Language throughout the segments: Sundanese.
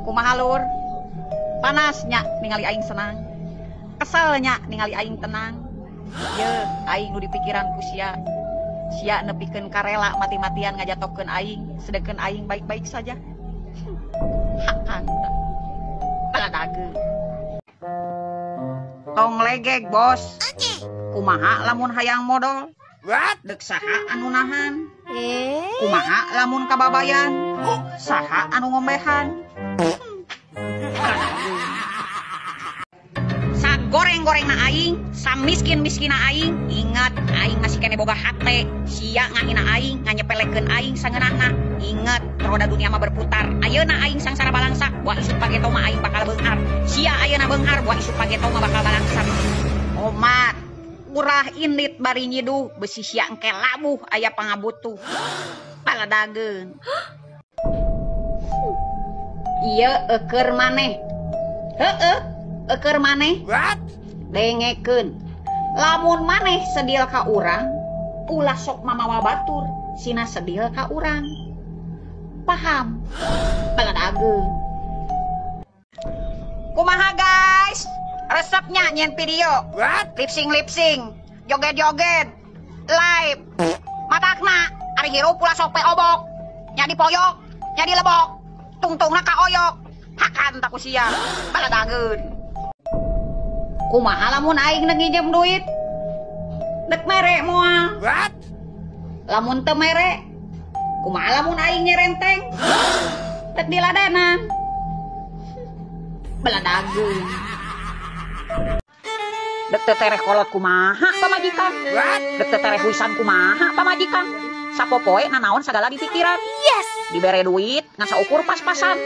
Kumaha lur? Panasnya ningali aing senang. Kesalnya ningali aing tenang. Ye, aing nu dipikiran ku sia. Sia nepikeun karela mati-matian ngajatokeun aing, sedengkeun aing baik-baik saja. Hakan. Baladageun. Tong legeg, Bos. Kumaha lamun hayang modal? Dek saha anu nahan? Kumaha lamun kababayan? Saha anu ngombehan? Sa goreng-goreng na aing, sa miskin-miskin na aing, ingat aing masih kene boga hate. Sia ngahina aing, nganyepelekeun aing sangeunahna. Ingat roda dunia mah berputar. Ayeuna aing sangsara balangsa, buah isuk pageto mah aing bakal beunghar. Sia ayeuna beunghar, buah isuk pageto mah bakal balangsa. Omat urah indit bari nyiduh besi sia engke labuh aya pangabutuh. Baladageun. Ieu eukeur maneh. Heueuh, eukeur maneh. Dengekeun. Lamun maneh sedil ka urang, ulah sok mamawa batur, sina sedil ka urang. Paham? Baladageun. Kumaha guys? Resepnya nyen video. Lip-sync, joget-joget, live. Matakna ari hirup pula sok pe obok. Nya dipoyok, nya dilebok. Tungtungna ka oyok. Hakan tak sia. Baladageun. Kumaha lamun aing nginjem duit? Dek mere moal. Lamun teu mere, kumaha lamun aing nyerenteng? Dek diladenan. Baladageun. Dek tetereh kolot kumaha pamajikan? Dek tetereh wisan kumaha pamajikan? Sapopoe nanaon sagala di pikiran. Yes. Dibere duit ngan saukur pas-pasan.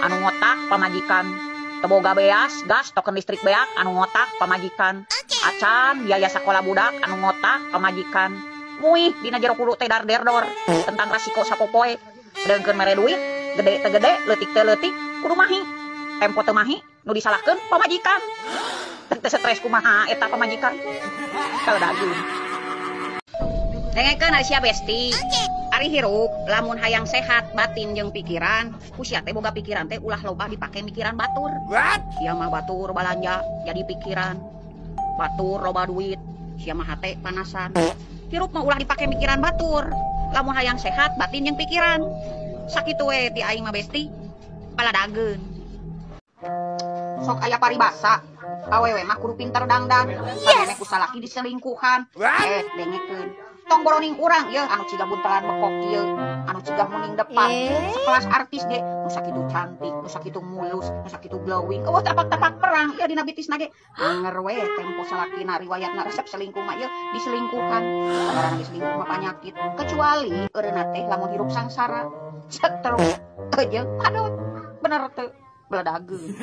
Anu ngotak pamajikan. Teboga beas, gas, token listrik beak anu ngotak pamajikan. Acan biaya sakola budak anu ngotak pamajikan. Muih dina jero kudu teh dar-derdor tentang resiko sapopoe. Sedengkeun mere duit, gede teh gede, leutik teh leutik, kudu mahi. Tempo teu mahi, nu disalahkeun pamajikan. Teu stres kumaha eta pamajikan. Baladageun. Dengekeun ari sia besti. Ari hirup lamun hayang sehat batin jeung pikiran, ku sia teh boga pikiran teh ulah loba dipake mikiran batur. Sia mah batur balanja jadi pikiran. Batur loba duit, sia mah hate panasan. Hirup mah ulah dipake mikiran batur. Lamun hayang sehat batin jeung pikiran. Sakitu we ti aing mah besti. Baladageun. Sok aya paribasa. Awewe mah kudu pinter dangdang. Sameme ku salaki diselingkuhan. Dengekeun. Tong boroning urang ye anu ciga buntelan bekok ieu, anu ciga muning depan. Sekelas artis ge nu sakitu cantik, nu sakitu mulus, nu sakitu glowing. Eueuh tapak-tapak perang ye dina bitisna ge. Anger we tempo salakina riwayatna resep selingkuh mah ye diselingkuhan. Sabarana diselingkuh mah panyakit, kecuali eureuna teh lamun hirup sangsara. Cek terus aja padot. Bener teu. Baladageun.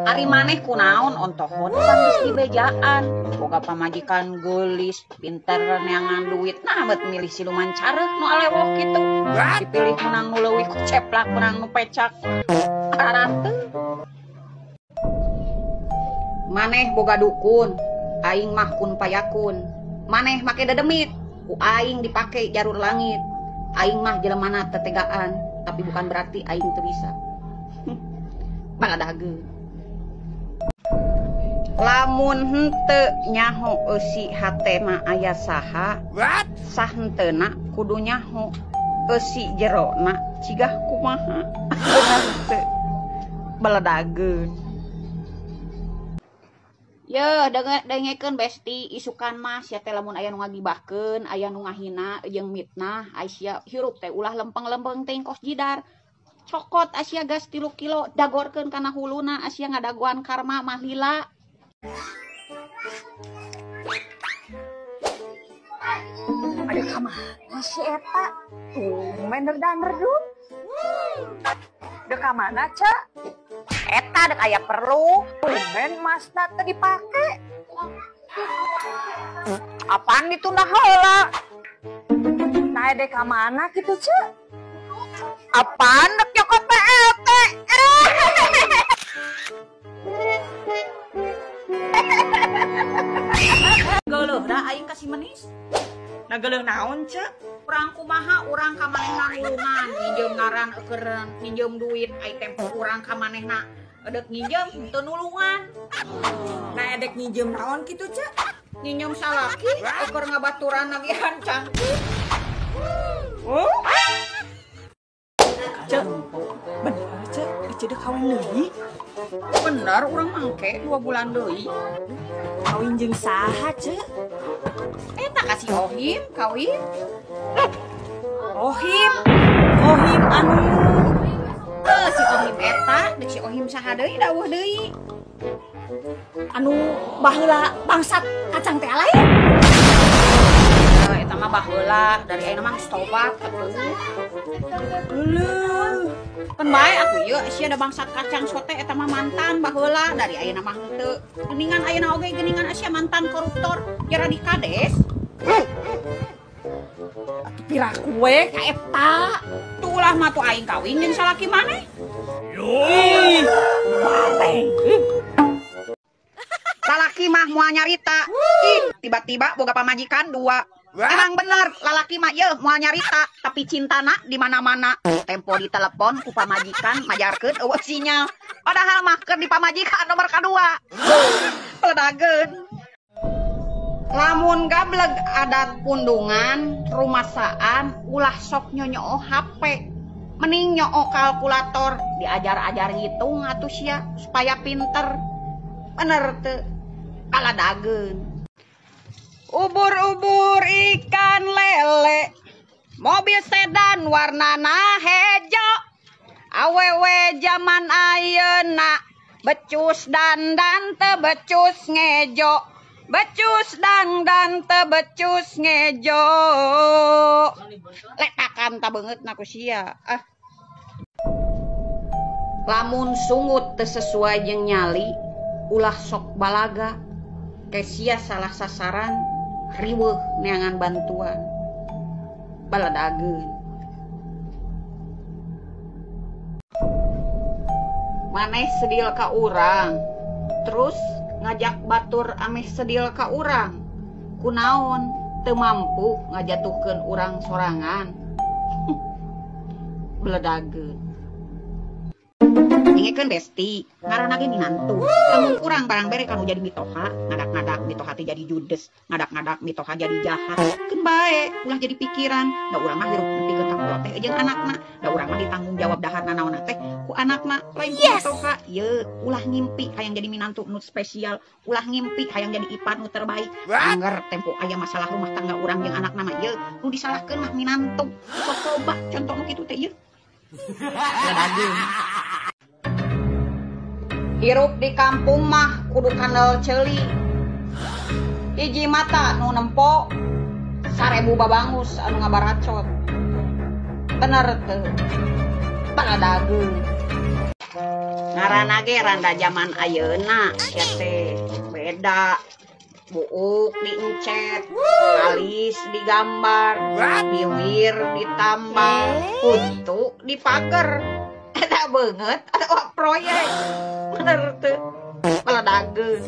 Ari maneh kunaon ontohon sanes dibejaan. Boga pamajikan geulis, pinter neangan duit. Nah, bet milih siluman careuh nu alewok kitu. Dipilih menang nu leuwih ku ceplak, menang nu pecak. Araranteu. Maneh boga dukun, aing mah kun payakun. Maneh make dedemit, ku aing dipake jarur langit. Aing mah jelemana tetegaan, tapi bukan berarti aing teu bisa. Baladageun. Lamun henteu nyaho eusi hatena aya saha, sah henteuna kudu nyaho eusi jerona cigah kumaha. Henteu. Baladageun. Yeuh, dengekeun besti isukan mah sia teh lamun aya nu ngagibahkeun, aya nu ngahina jeung mitnah, ai sia hirup teh ulah lempeng-lempeng teh kos jidar. Cokot Asia gas 3 kilo dagorkeun kana huluna Asia ngadaguan karma mah lila. Ada kamana si eta? Tumben derdun. Dek kamana, Cak? Eta dek aya perlu. Tumben masna teu dipake. Apaan ditunda heula? Nah, dek kamana kitu, Cak? Apaan dek nyokot PLT? Geuleuh da aing kasih menis. Nah geuleuh naon, Cek? urang kumaha urang ka manehna nulungan nginjem ngaran eukeun nginjem duit ai tempo urang ka manehna edek nginjem teu nulungan. Nah edek nginjem naon kitu ce? Nginjem salaki eukeun ngabaturan nagihan cantik. Ce, bener ce, ce dek kawin deui. Bener urang mangke 2 bulan deui. Kawin jeung saha ce? Eta kasih Ohim kawin. Ohim, Ohim anu Si Ohim eta, dek si Ohim saha deui dawuh deui. anu baheula bangsat kacang teh lain. Eta mah baheula dari ayeuna mah stobat atuh. Kan bae atuh ieu sia ada bangsat kacang sote eta mah mantan baheula dari ayeuna mah teu. Geuningan ayeuna oge geuningan sia mantan koruptor jara dikades. Pira kue ka eta. Tuh ulah mah tuh aing kawin jeung salaki maneh. Ih, baleng. Lalaki mah moal nyarita. Ih, tiba-tiba boga pamajikan 2. Emang bener, lalaki mah yeuh moal nyarita, tapi cintana di mana-mana. Tempo di telepon ku pamajikan majarkeun eueuh sinyal. Padahal mah keur di pamajikan nomor kadua. Peledageun. Lamun gableg adat pundungan, rumasaan, ulah sok nyonyo HP. Mending nyoo kalkulator, diajar-ajar ngitung atuh sia supaya pinter. Bener teu? Kaladageun. Ubur-ubur ikan lele, mobil sedan warnana hejo, awewe zaman ayeuna becus dandan teu becus ngejo, becus dandan teu becus ngejo. Lekakan ta beungeutna ku sia. Lamun sungut teu sesuai jeung nyali, ulah sok balaga. Kesia salah sasaran, riweuh neangan bantuan. Baladageun. Maneh sedil ka urang, terus ngajak batur ameh sedil ka urang. Kunaon teu mampu ngajatuhkeun urang sorangan. Baladageun. Ingikeun besti, ngaranna ge minantu. Lamun urang barang bere kanu jadi mitoha, ngadak-ngadak mitoha teh jadi judes, ngadak-ngadak mitoha jadi jahat. Keun bae, ulah jadi pikiran. Da urang mah hirup neuti geutang ulah teh jeung anakna. Da urang mah ditanggung jawab daharna naonna teh ku anakna, lain ku mitoha. Yeuh, ulah ngimpi hayang jadi minantu nu spesial, ulah ngimpi hayang jadi ipar nu terbaik. Angger tempo aya masalah rumah tangga urang jeung anakna mah yeuh, nu disalahkeun mah minantu. Sok coba contoh nu kitu teh yeuh. Ladageun. Hirup di kampung mah kudu kandel ceuli. Hiji mata nu nempo 1000 babangus anu ngabaracot. Bener teu? Baladageun. Ngaranna ge randa zaman ayeuna sia teh beda. Buuk diencet, alis digambar, bibir ditambal, kutu dipager. Eta beungeut atuh proyek. Bener teu? Baladageun.